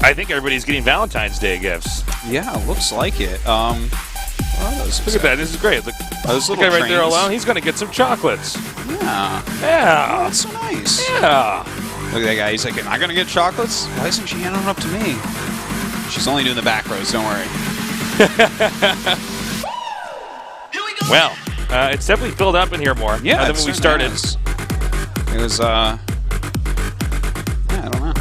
I think everybody's getting Valentine's Day gifts. Yeah, looks like it. Look at that. This is great. Look, those the little guy right there trains. alone, he's going to get some chocolates. Yeah. Yeah. Oh, that's so nice. Yeah. Look at that guy. He's like, am I going to get chocolates? Why isn't she handing them up to me? She's only doing the back rows. Don't worry. Well, it's definitely filled up in here more Yeah, than when we started. It was, yeah, I don't know.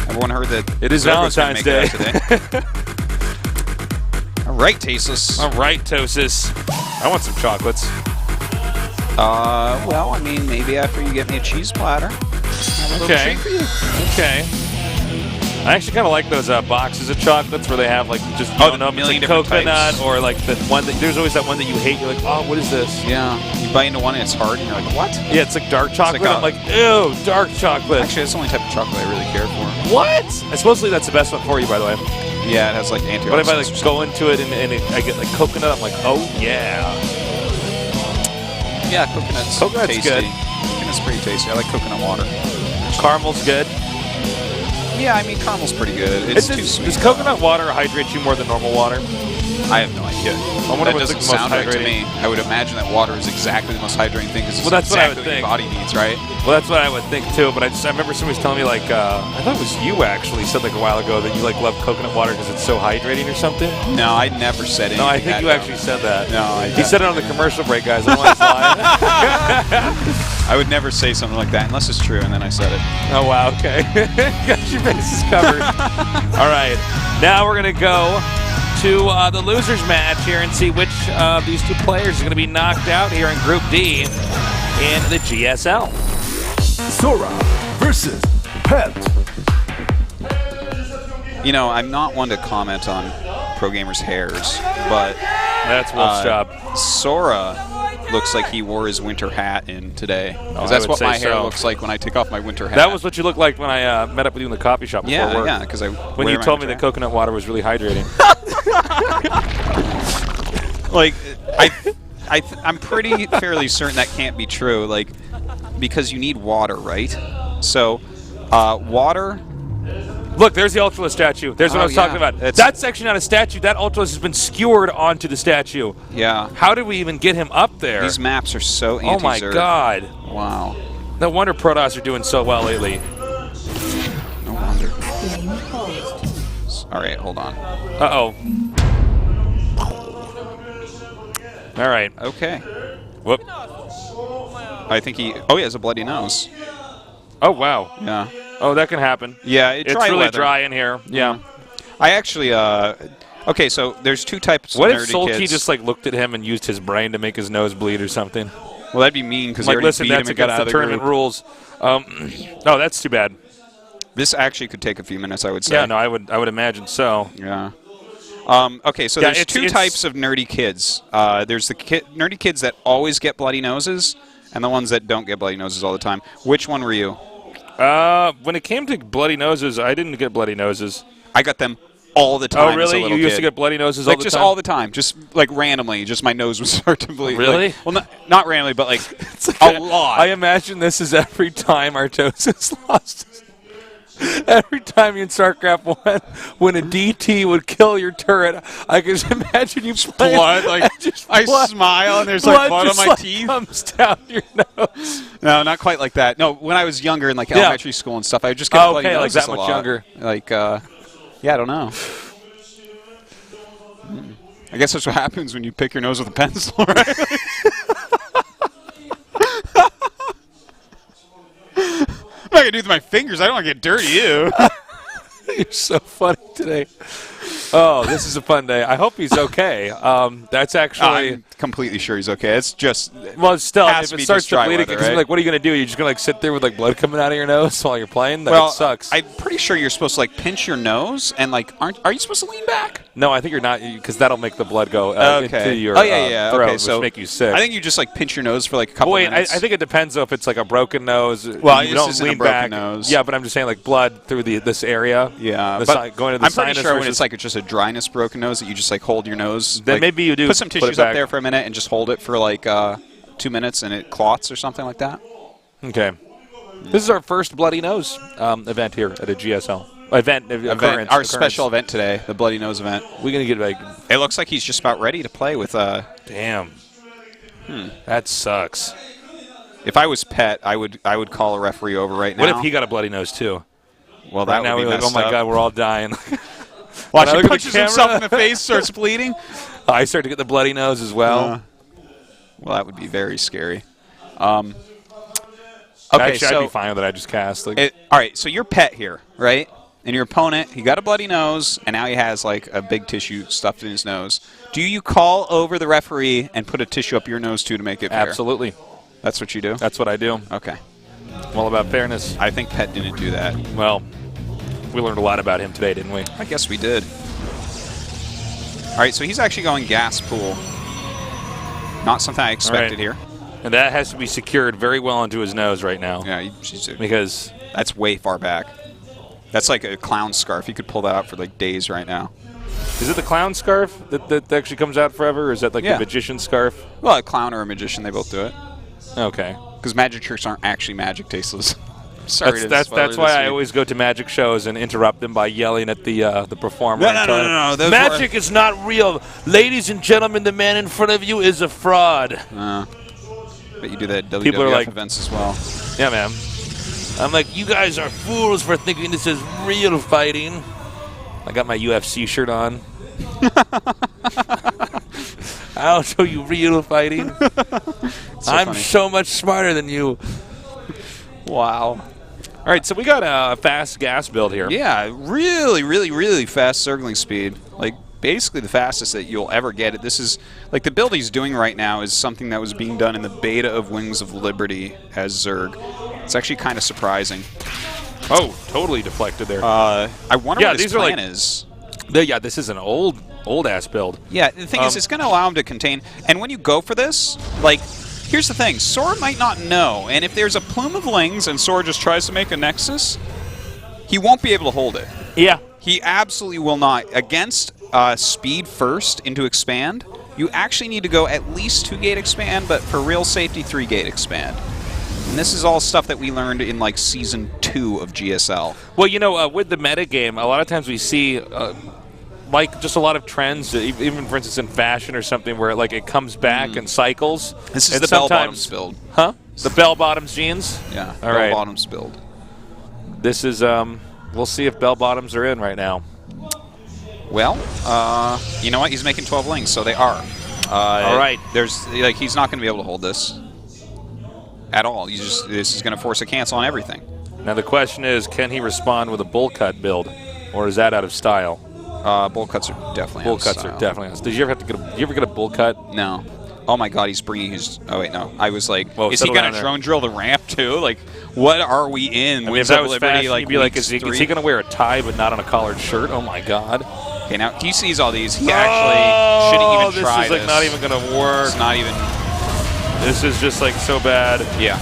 Everyone heard that it is Zergo's gonna Valentine's make Day. it out today. All right, Tasteless. All right, Tosis. I want some chocolates. Well, I mean, maybe after you get me a cheese platter. Have a little treat for you. Okay. I actually kind of like those boxes of chocolates where they have like just the up million it's different coconut types. or like the one that there's always that one that you hate. You're like, oh, what is this? Yeah. You bite into one and it's hard, and you're like, what? Yeah, it's like dark chocolate. like I'm like, ew, dark chocolate. Actually, that's the only type of chocolate I really care for. What? Supposedly that's the best one for you, by the way. Yeah, it has like antioxidants. But if I like go into it and I get like coconut, I'm like, oh yeah. Yeah, coconut's tasty. good. Coconut's pretty tasty. I like coconut water. Caramel's good. Yeah, I mean, caramel's pretty good. It's too sweet. Does coconut water hydrate you more than normal water? I have no idea. I wonder That what's doesn't the most sound right to hydrating. me. I would imagine that water is exactly the most hydrating thing because Well, that's what I would exactly think. what your body needs, right? Well, that's what I would think too. But I remember somebody was telling me like I thought it was you actually said like a while ago that you like love coconut water because it's so hydrating or something. No, I never said anything. No, I think that you dumb. actually said that. No, he said it on the commercial break, guys. I don't want to lie. I would never say something like that unless it's true, and then I said it. Oh wow, okay. Got your bases covered. All right, now we're gonna go to the losers match here and see which of these two players are going to be knocked out here in Group D in the GSL. Sora versus Pet. You know, I'm not one to comment on pro gamers' hairs, but That's Wolf's job. Sora looks like he wore his winter hat in today. I Because that's would what say my hair so. looks like when I take off my winter hat. That was what you looked like when I met up with you in the coffee shop before yeah, work. yeah, because I When wear you my told me winter that coconut water was really hydrating. hat. Like, I'm pretty fairly certain that can't be true. Like, because you need water, right? So, water. Look, there's the Ultralist statue. There's what I was talking about. That's actually not a statue. That Ultralist has been skewered onto the statue. Yeah. How did we even get him up there? These maps are so anti-Zerg. Oh my god. Wow. No wonder Protoss are doing so well lately. No wonder. All right, hold on. Uh-oh. All right. Okay. Whoop. I think he. Oh, he has a bloody nose. Oh, wow. Yeah. Oh, that can happen. Yeah, It's really dry in here. Yeah. I actually. Okay, so there's two types What of if nerdy Sulky kids. just like looked at him and used his brain to make his nose bleed or something? Well, that'd be mean because Like, he already listen, beat him that's and got against out the of the tournament group. rules. Oh, that's too bad. This actually could take a few minutes, I would say. Yeah, no, I would imagine so. Yeah. Okay, so Yeah, there's two types of nerdy kids. There's the nerdy kids that always get bloody noses, and the ones that don't get bloody noses all the time. Which one were you? When it came to bloody noses, I didn't get bloody noses. I got them all the time. Oh, really? As a You little used to kid. get bloody noses Like all the just time? all the time, just like randomly, just my nose would start to bleed. Really? Like, well, not randomly, but like It's like a lot. I imagine this is every time Artosis lost. Every time in StarCraft 1, when a DT would kill your turret, I can just imagine you playing. Blood, like just I blood, smile and there's like blood on just, my like, teeth. comes down your nose. No, not quite like that. No, when I was younger in like Yeah. elementary school and stuff, I would just get Oh, bloody okay, like noses that a much lot. younger. Like, yeah, I don't know. I guess that's what happens when you pick your nose with a pencil, right? I'm not gonna do it with my fingers. I don't want to get dirty. You. You're so funny today. Oh, this is a fun day. I hope he's okay. That's actually. I'm completely sure he's okay. It's just. Well, still, has if to it be starts just to dry bleed, weather, because right? like, what are you going to do? You're just going to like sit there with like blood coming out of your nose while you're playing? That Well, sucks. I'm pretty sure you're supposed to like pinch your nose and like are you supposed to lean back? No, I think you're not, because that'll make the blood go into your throat, okay, which so make you sick. I think you just like pinch your nose for like a couple Wait, I minutes. think it depends though if it's like a broken nose. Well, you this don't isn't a lean broken back. nose. Yeah, but I'm just saying like blood through this area. Yeah, The but going to the I'm pretty sinus sure when versus- it's like just a dryness broken nose that you just like hold your nose. Then like, maybe you do put some put it tissues up back. there for a minute and just hold it for like 2 minutes and it clots or something like that. Okay. This is our first bloody nose event here at a GSL. Occurrence. Special event today, the Bloody Nose event. We're going to get like... It looks like he's just about ready to play with... Damn. That sucks. If I was Pet, I would call a referee over right now. What if he got a bloody nose, too? Well, that now would be we're like, oh, my God, we're all dying. Watch, he punches himself in the face, starts bleeding. I start to get the bloody nose as well. Well, that would be very scary. Okay, actually, so I'd be fine with it. I just cast. all right, so you're Pet here, right? And your opponent, he got a bloody nose, and now he has like a big tissue stuffed in his nose. Do you call over the referee and put a tissue up your nose too to make it fair? Absolutely. That's what you do? That's what I do. Okay. I'm all about fairness. I think Pet didn't do that. Well, we learned a lot about him today, didn't we? I guess we did. All right, so he's actually going gas pool. Not something I expected here. And that has to be secured very well into his nose right now. Yeah, because that's way far back. That's like a clown scarf. You could pull that out for like days right now. Is it the clown scarf that actually comes out forever, or is that like the magician scarf? Well, a clown or a magician, they both do it. Okay. Because magic tricks aren't actually magic tasteless. Sorry, that's why I always go to magic shows and interrupt them by yelling at the performer. No. Magic is not real. Ladies and gentlemen, the man in front of you is a fraud. But you do that at WWF People are like, events as well. Yeah, man. I'm like, you guys are fools for thinking this is real fighting. I got my UFC shirt on. I'll show you real fighting. I'm funny. so much smarter than you. Wow. All right, so we got a fast gas build here. Yeah, really fast circling speed. Like, basically the fastest that you'll ever get it. This is, like, the build he's doing right now is something that was being done in the beta of Wings of Liberty as Zerg. It's actually kind of surprising. Oh, totally deflected there. I wonder what his plan is. Yeah, this is an old-ass build. Yeah, the thing is, it's going to allow him to contain... And when you go for this, like... Here's the thing, Sora might not know, and if there's a plume of lings and Sora just tries to make a Nexus, he won't be able to hold it. Yeah. He absolutely will not. Against speed first into expand, you actually need to go at least 2-gate expand, but for real safety, 3-gate expand. And this is all stuff that we learned in, like, Season 2 of GSL. Well, you know, with the metagame, a lot of times we see... like just a lot of trends, even for instance in fashion or something, where like it comes back and cycles. This is the bell bottoms build. Huh? The bell bottoms jeans? Yeah, all bell bottoms build. This is, we'll see if bell bottoms are in right now. Well, you know what? He's making 12 lings, so they are. All right. There's, like, he's not going to be able to hold this at all. This is going to force a cancel on everything. Now the question is, can he respond with a bull cut build, or is that out of style? Bull cuts are definitely bull cuts are definitely out. Did you ever get a bull cut? No. Oh my God, he's bringing his. Oh wait, no. I was like, whoa, is he gonna drone drill the ramp too? Like, what are we in? I mean, if that was fashion, like, you'd be like, is he gonna wear a tie but not on a collared shirt? Oh my God. Okay, now he sees all these. He actually shouldn't even try this. This is like not even gonna work. It's not even. This is just like so bad. Yeah.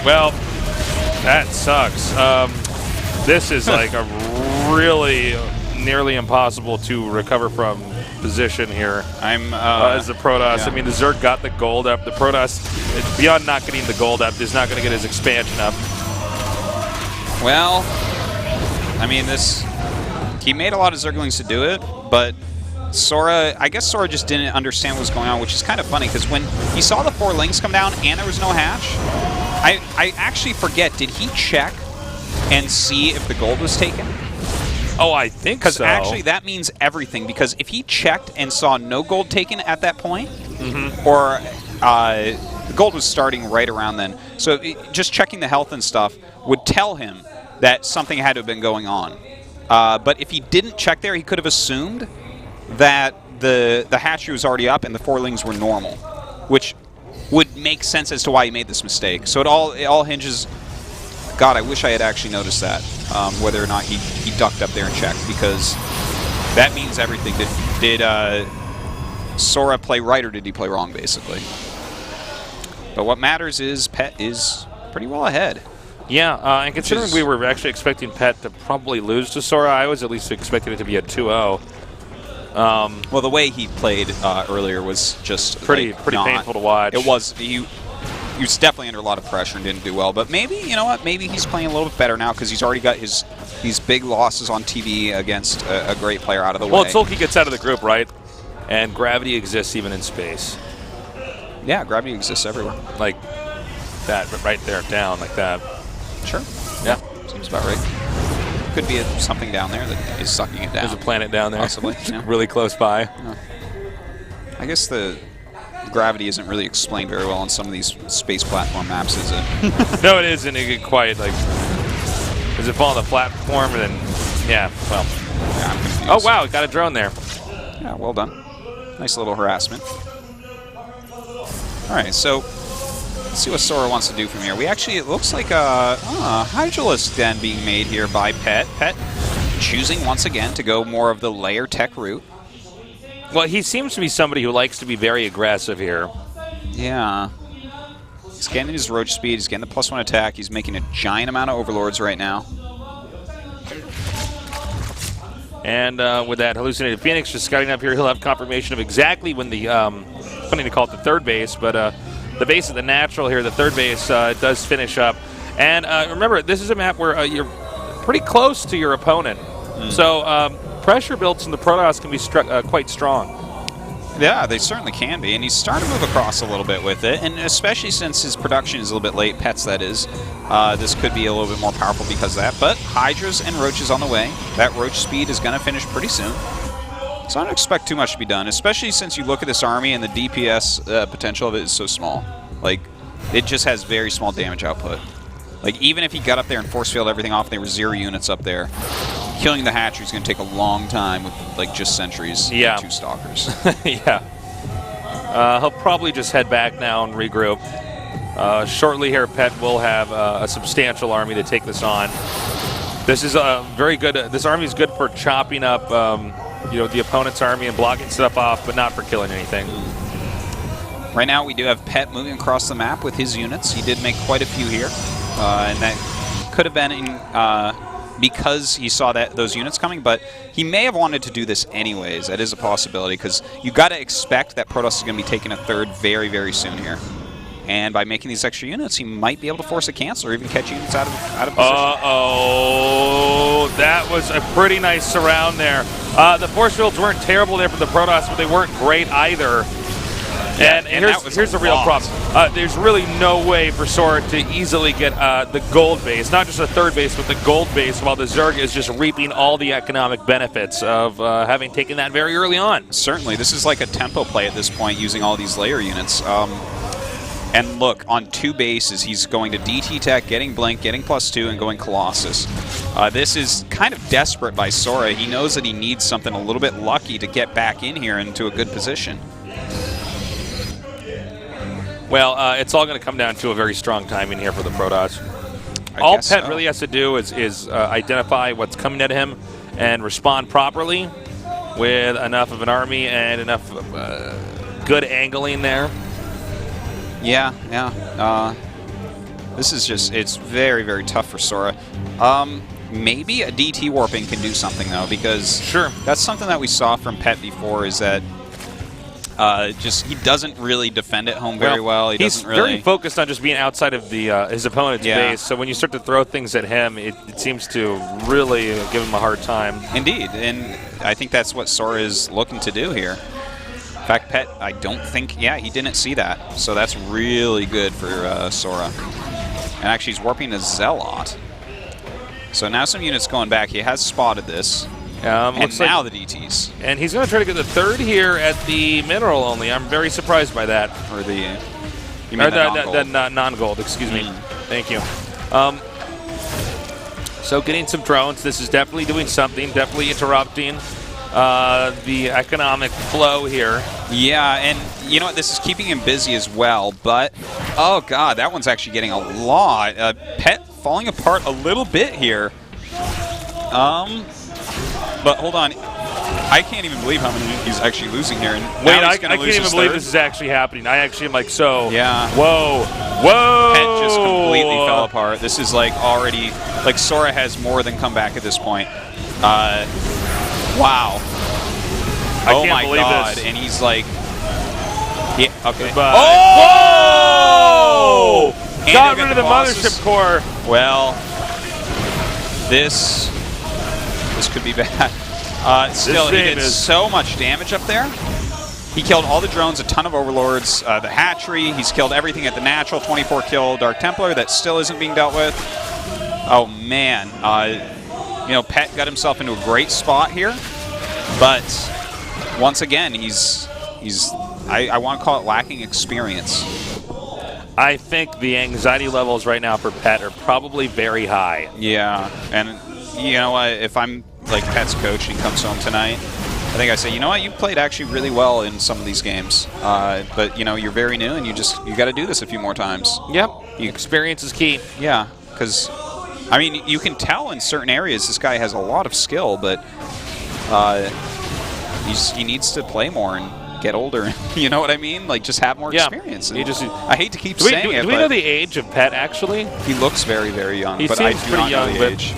Well, that sucks. This is like a really nearly impossible to recover from position here. As the Protoss. Yeah. I mean, the Zerg got the gold up. The Protoss, beyond not getting the gold up, is not going to get his expansion up. Well, I mean, he made a lot of Zerglings to do it, but I guess Sora just didn't understand what was going on, which is kind of funny, because when he saw the 4 lings come down and there was no hatch, I actually forget, did he check and see if the gold was taken? Oh, I think so. Because actually that means everything, because if he checked and saw no gold taken at that point, or the gold was starting right around then, so just checking the health and stuff would tell him that something had to have been going on. But if he didn't check there, he could have assumed that the hatchery was already up and the 4 lings were normal, which would make sense as to why he made this mistake. So it all hinges. God, I wish I had actually noticed that, whether or not he ducked up there and checked, because that means everything. Did Sora play right, or did he play wrong, basically? But what matters is Pet is pretty well ahead. Yeah, and considering we were actually expecting Pet to probably lose to Sora, I was at least expecting it to be a 2-0. Well, the way he played earlier was just pretty painful to watch. It was. he was definitely under a lot of pressure and didn't do well. But maybe, you know what, maybe he's playing a little bit better now because he's already got these big losses on TV against a great player out of the way. Well, Sulky gets out of the group, right? And gravity exists even in space. Yeah, gravity exists everywhere. Like that, but right there, down like that. Sure. Yeah. Seems about right. Could be something down there that is sucking it down. There's a planet down there. Possibly. Yeah. Really close by. Yeah. I guess the gravity isn't really explained very well on some of these space platform maps, is it? No, it isn't. It get quite like. Does it fall on the platform and then? Yeah. Well. Yeah, I'm confused. Oh wow, got a drone there. Yeah, well done. Nice little harassment. All right, so let's see what Sora wants to do from here. We actually, it looks like a Hydralisk den being made here by Pet. Pet choosing once again to go more of the layer tech route. Well, he seems to be somebody who likes to be very aggressive here. Yeah. He's getting his roach speed, he's getting the +1 attack, he's making a giant amount of overlords right now. And with that hallucinated Phoenix just scouting up here, he'll have confirmation of exactly when the, funny to call it the third base, but the base of the natural here, the third base, does finish up. And remember, this is a map where you're pretty close to your opponent. So pressure builds from the Protoss can be quite strong. Yeah, they certainly can be, and he's starting to move across a little bit with it, and especially since his production is a little bit late, Pets that is, this could be a little bit more powerful because of that, but Hydras and Roaches on the way. That Roach speed is going to finish pretty soon. So I don't expect too much to be done, especially since you look at this army and the DPS potential of it is so small. Like, it just has very small damage output. Like, even if he got up there and force field everything off, there were 0 units up there. Killing the hatchery is going to take a long time with, like, just sentries and 2 stalkers. Yeah. He'll probably just head back now and regroup. Shortly here, Pet will have a substantial army to take this on. This is very good. This army is good for chopping up, the opponent's army and blocking stuff off, but not for killing anything. Right now, we do have Pet moving across the map with his units. He did make quite a few here, and that could have been in, because he saw those units coming, but he may have wanted to do this anyways. That is a possibility, because you got to expect that Protoss is going to be taking a third very, very soon here. And by making these extra units, he might be able to force a cancel or even catch units out of position. Uh-oh. That was a pretty nice surround there. The force fields weren't terrible there for the Protoss, but they weren't great either. Yeah, and here's the real problem. There's really no way for Sora to easily get the gold base, not just the third base, but the gold base, while the Zerg is just reaping all the economic benefits of having taken that very early on. Certainly. This is like a tempo play at this point, using all these layer units. And look, on 2 bases, he's going to DT Tech, getting Blink, getting +2, and going Colossus. This is kind of desperate by Sora. He knows that he needs something a little bit lucky to get back in here into a good position. Well, it's all going to come down to a very strong timing here for the Protoss. All Pet really has to do is identify what's coming at him and respond properly with enough of an army and enough good angling there. Yeah. This is just, it's very, very tough for Sora. Maybe a DT warping can do something, though, because that's something that we saw from Pet before, is that he doesn't really defend at home very well. He's very focused on just being outside of the his opponent's base, so when you start to throw things at him, it seems to really give him a hard time. Indeed, and I think that's what Sora is looking to do here. In fact, Pet, I don't think, he didn't see that. So that's really good for Sora. And actually, he's warping a Zealot. So now some units going back. He has spotted this. And now the DTs. And he's going to try to get the third here at the mineral only. I'm very surprised by that. Or the... You mean the non-gold, excuse me. Thank you. So getting some drones. This is definitely doing something, definitely interrupting the economic flow here. Yeah, and you know what? This is keeping him busy as well, but... Oh, God, that one's actually getting a lot. Pet falling apart a little bit here. But hold on. I can't even believe how many he's actually losing here. And wait, I can't even believe this is actually happening. I actually am like, so... Yeah. Whoa. Pet just completely fell apart. This is like already... Like, Sora has more than come back at this point. Wow. I can't believe God. this. And he's like... Yeah, okay. Oh! And Got they'll rid get of the bosses. mothership core. Well, this could be bad. Still, he did so much damage up there. He killed all the drones, a ton of overlords, the hatchery. He's killed everything at the natural. 24 kill Dark Templar that still isn't being dealt with. Oh man, you know, Pet got himself into a great spot here, but once again, I want to call it lacking experience. I think the anxiety levels right now for Pet are probably very high. Yeah, and you know what? If I'm like Pet's coach and he comes home tonight, I think I say, you know what? You played actually really well in some of these games, but you know you're very new and you got to do this a few more times. Yep. Experience is key. Yeah, because I mean you can tell in certain areas this guy has a lot of skill, but he needs to play more and get older. You know what I mean? Like just have more experience. And I hate to keep saying it. Do we know the age of Pet actually? He looks very, very young. He but seems I do pretty not young, know the but age.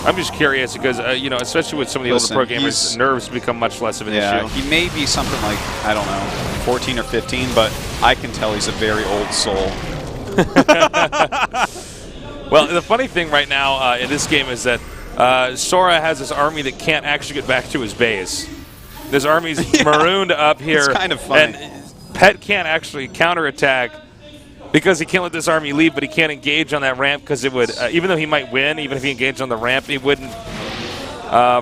I'm just curious because you know, especially with some of the older pro gamers, nerves become much less of an issue. He may be something like, I don't know, 14 or 15, but I can tell he's a very old soul. Well, the funny thing right now in this game is that Sora has this army that can't actually get back to his base. This army's marooned up here. It's kind of funny. And Pet can't actually counterattack because he can't let this army leave, but he can't engage on that ramp because it would, even though he might win, even if he engaged on the ramp, it wouldn't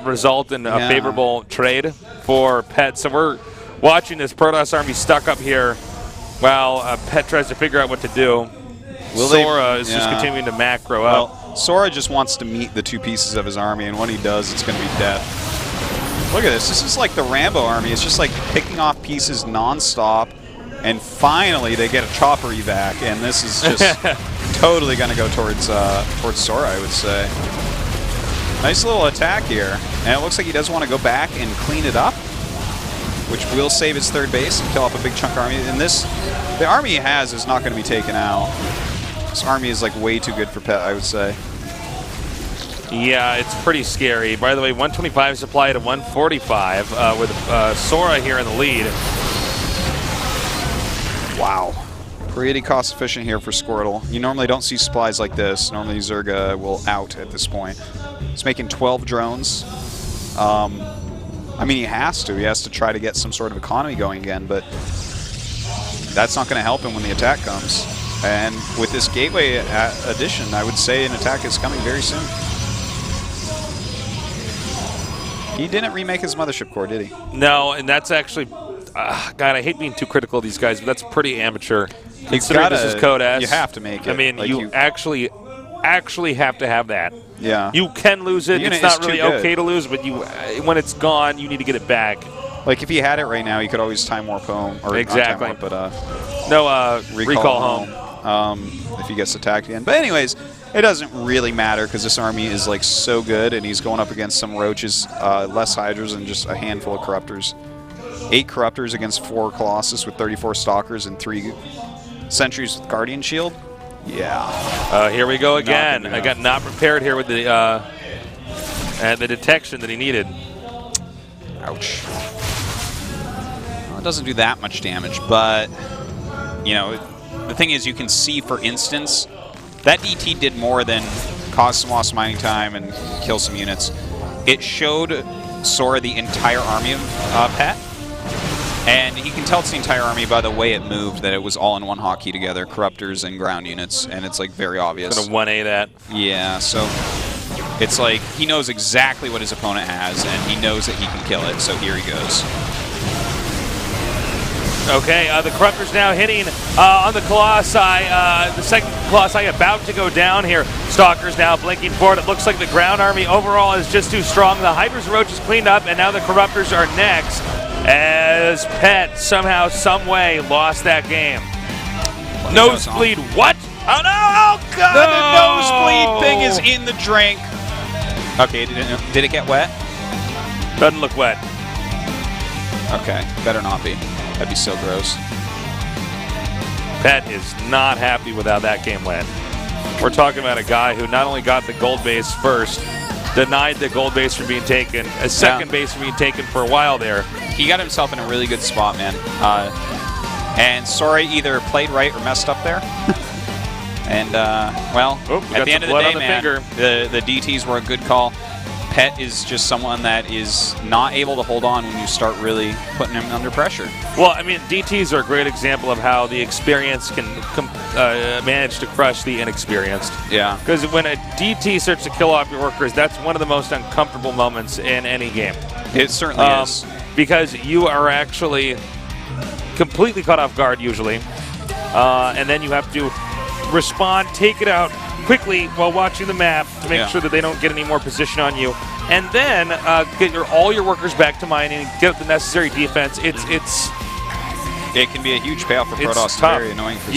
result in a favorable trade for Pet. So we're watching this Protoss army stuck up here while Pet tries to figure out what to do. Sora is just continuing to macro up. Well, Sora just wants to meet the two pieces of his army, and when he does, it's going to be death. Look at this. This is like the Rambo army. It's just like picking off pieces nonstop, and finally they get a chopper evac, and this is just totally going to go towards Sora, I would say. Nice little attack here, and it looks like he does want to go back and clean it up, which will save his third base and kill off a big chunk army. And the army he has is not going to be taken out. This army is like way too good for Pet, I would say. Yeah, it's pretty scary. By the way, 125 supply to 145 with Sora here in the lead. Wow. Pretty cost efficient here for Squirtle. You normally don't see supplies like this. Normally Zerga will out at this point. He's making 12 drones. I mean, he has to. He has to try to get some sort of economy going again, but that's not going to help him when the attack comes. And with this Gateway addition, I would say an attack is coming very soon. He didn't remake his mothership core, did he? No, and that's actually, God, I hate being too critical of these guys, but that's pretty amateur. Considering this is Code S. You have to make it. I mean, like you actually have to have that. Yeah. You can lose it. It's not really okay to lose, but when it's gone, you need to get it back. Like if he had it right now, he could always time warp home. Or exactly. Not time warp, but no recall home. If he gets attacked again. But anyways, it doesn't really matter because this army is like so good, and he's going up against some roaches, less hydras, and just a handful of corruptors. 8 corruptors against 4 colossus with 34 stalkers and 3 sentries with guardian shield. Yeah. Here we go again. I got not prepared here with the detection that he needed. Ouch. Well, it doesn't do that much damage, but you know, the thing is, you can see, for instance, that DT did more than cause some lost mining time and kill some units. It showed Sora the entire army of Pet, and you can tell it's the entire army by the way it moved, that it was all in one hotkey together, corruptors and ground units, and it's like very obvious. Gonna 1A that. Yeah, so it's like he knows exactly what his opponent has, and he knows that he can kill it, so here he goes. Okay, the Corruptor's now hitting on the Colossi. The second Colossi about to go down here. Stalker's now blinking forward. It looks like the ground army overall is just too strong. The Hydras and Roaches cleaned up, and now the Corruptors are next as Pet somehow, some way lost that game. Nosebleed, what? Oh no! Oh god! No! The nosebleed thing is in the drink. Okay, did it get wet? Doesn't look wet. Okay, better not be. That'd be so gross. Pet is not happy with how that game went. We're talking about a guy who not only got the gold base first, denied the gold base from being taken, a second base from being taken for a while there. He got himself in a really good spot, man. And Sora either played right or messed up there. And, well, at the end of the day, man, the DTs were a good call. Pet is just someone that is not able to hold on when you start really putting him under pressure. Well, I mean, DTs are a great example of how the experienced can manage to crush the inexperienced. Yeah. Because when a DT starts to kill off your workers, that's one of the most uncomfortable moments in any game. It certainly is. Because you are actually completely caught off guard usually, and then you have to respond, take it out quickly while watching the map to make sure that they don't get any more position on you, and then get all your workers back to mining and get the necessary defense. It can be a huge payoff for Protoss. It's tough. Very annoying for